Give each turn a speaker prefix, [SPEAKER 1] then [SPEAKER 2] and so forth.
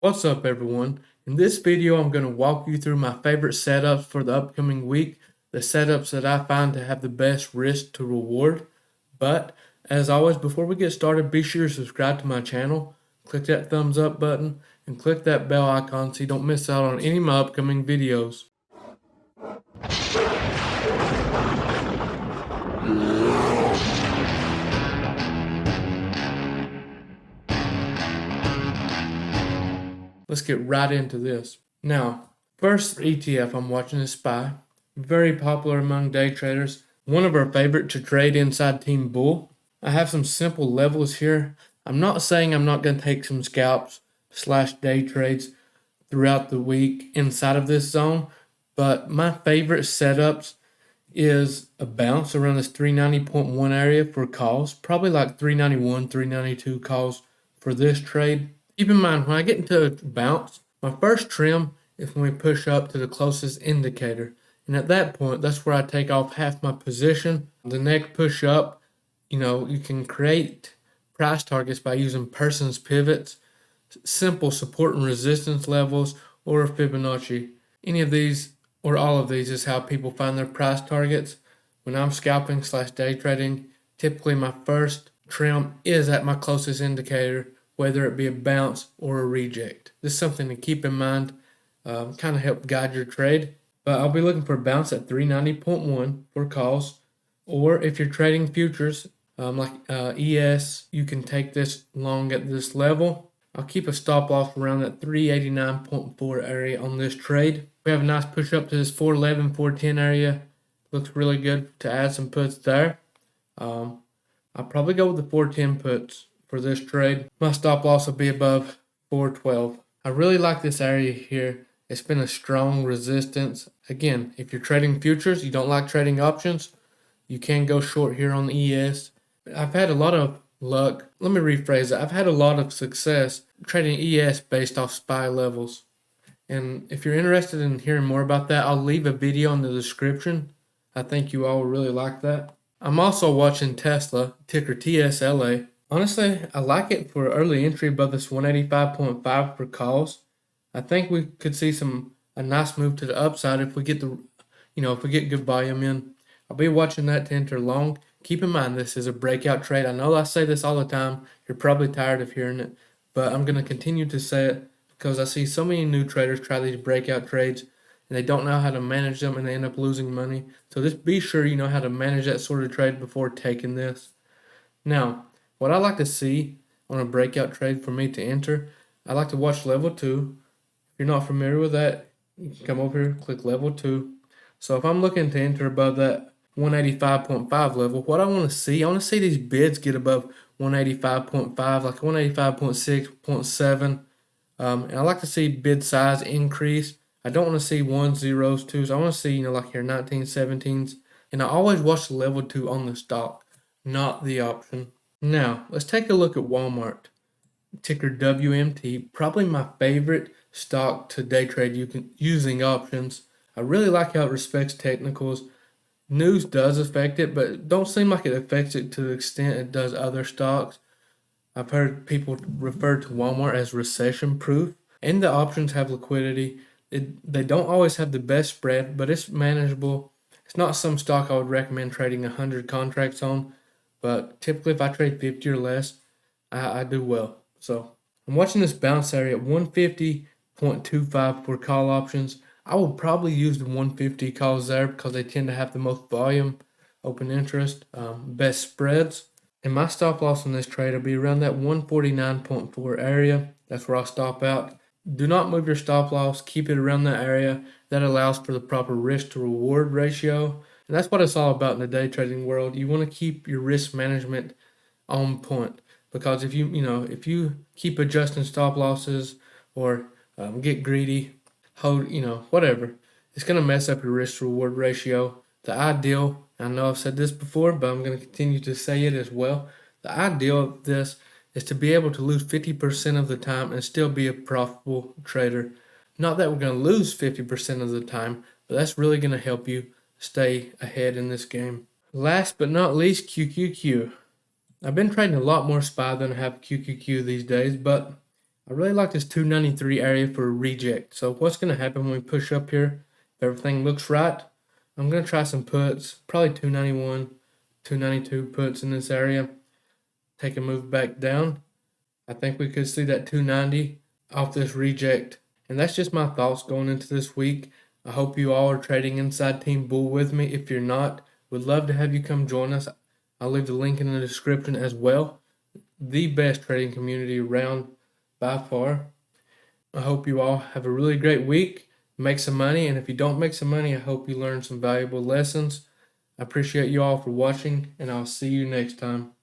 [SPEAKER 1] What's up everyone? In this video I'm going to walk you through my favorite setups for the upcoming week, the setups that I find to have the best risk to reward. But as always, before we get started, be sure to subscribe to my channel, click that thumbs up button, and click that bell icon so you don't miss out on any of my upcoming videos. Let's get right into this. Now, first ETF I'm watching is SPY. Very popular among day traders. One of our favorite to trade inside Team Bull. I have some simple levels here. I'm not saying I'm not going to take some scalps / day trades throughout the week inside of this zone, but my favorite setups is a bounce around this 390.1 area for calls, probably like 391, 392 calls for this trade. Keep in mind, when I get into a bounce, my first trim is when we push up to the closest indicator. And at that point, that's where I take off half my position. The next push up, you can create price targets by using Person's pivots, simple support and resistance levels, or Fibonacci. Any of these or all of these is how people find their price targets. When I'm scalping / day trading, typically my first trim is at my closest indicator, whether it be a bounce or a reject. This is something to keep in mind, kind of help guide your trade. But I'll be looking for a bounce at 390.1 for calls, or if you're trading futures, like ES, you can take this long at this level. I'll keep a stop loss around that 389.4 area on this trade. We have a nice push up to this 411, 410 area. Looks really good to add some puts there. I'll probably go with the 410 puts for this trade. My stop loss will be above 412. I really like this area here. It's been a strong resistance. Again, if you're trading futures, you don't like trading options, you can go short here on the ES. I've had a lot of luck. Let me rephrase it. I've had a lot of success trading ES based off SPY levels. And if you're interested in hearing more about that, I'll leave a video in the description. I think you all will really like that. I'm also watching Tesla, ticker TSLA. Honestly, I like it for early entry above this 185.5 for calls. I think we could see a nice move to the upside if we get good volume in. I'll be watching that to enter long. Keep in mind, this is a breakout trade. I know I say this all the time. You're probably tired of hearing it, but I'm going to continue to say it because I see so many new traders try these breakout trades and they don't know how to manage them and they end up losing money. So just be sure you know how to manage that sort of trade before taking this. Now, what I like to see on a breakout trade for me to enter, I like to watch level 2. If you're not familiar with that, you can come over here, click level 2. So if I'm looking to enter above that 185.5 level, what I want to see these bids get above 185.5, like 185.6, 0.7. And I like to see bid size increase. I don't want to see 1s, 0s, 2s. I want to see, like here, 19s, 17s. And I always watch the level 2 on the stock, not the option. Now, let's take a look at Walmart, ticker WMT, probably my favorite stock to day trade using options. I really like how it respects technicals. News does affect it, but it don't seem like it affects it to the extent it does other stocks. I've heard people refer to Walmart as recession proof, and the options have liquidity. They don't always have the best spread, but it's manageable. It's not some stock I would recommend trading 100 contracts on, but typically if I trade 50 or less, I do well. So I'm watching this bounce area at 150.25 for call options. I will probably use the 150 calls there because they tend to have the most volume, open interest, best spreads. And my stop loss on this trade will be around that 149.4 area. That's where I'll stop out. Do not move your stop loss. Keep it around that area. That allows for the proper risk to reward ratio. And that's what it's all about in the day trading world. You want to keep your risk management on point. Because if you keep adjusting stop losses or get greedy, whatever, it's going to mess up your risk to reward ratio. The ideal, I know I've said this before, but I'm going to continue to say it as well. The ideal of this is to be able to lose 50% of the time and still be a profitable trader. Not that we're going to lose 50% of the time, but that's really going to help you stay ahead in this game. Last but not least, QQQ. I've been trading a lot more SPY than I have QQQ these days, but I really like this 293 area for a reject. So what's going to happen when we push up here? If everything looks right, I'm going to try some puts, probably 291, 292 puts in this area. Take a move back down. I think we could see that 290 off this reject. And that's just my thoughts going into this week. I hope you all are trading inside Team Bull with me. If you're not, would love to have you come join us. I'll leave the link in the description as well. The best trading community around by far. I hope you all have a really great week. Make some money. And if you don't make some money, I hope you learn some valuable lessons. I appreciate you all for watching, and I'll see you next time.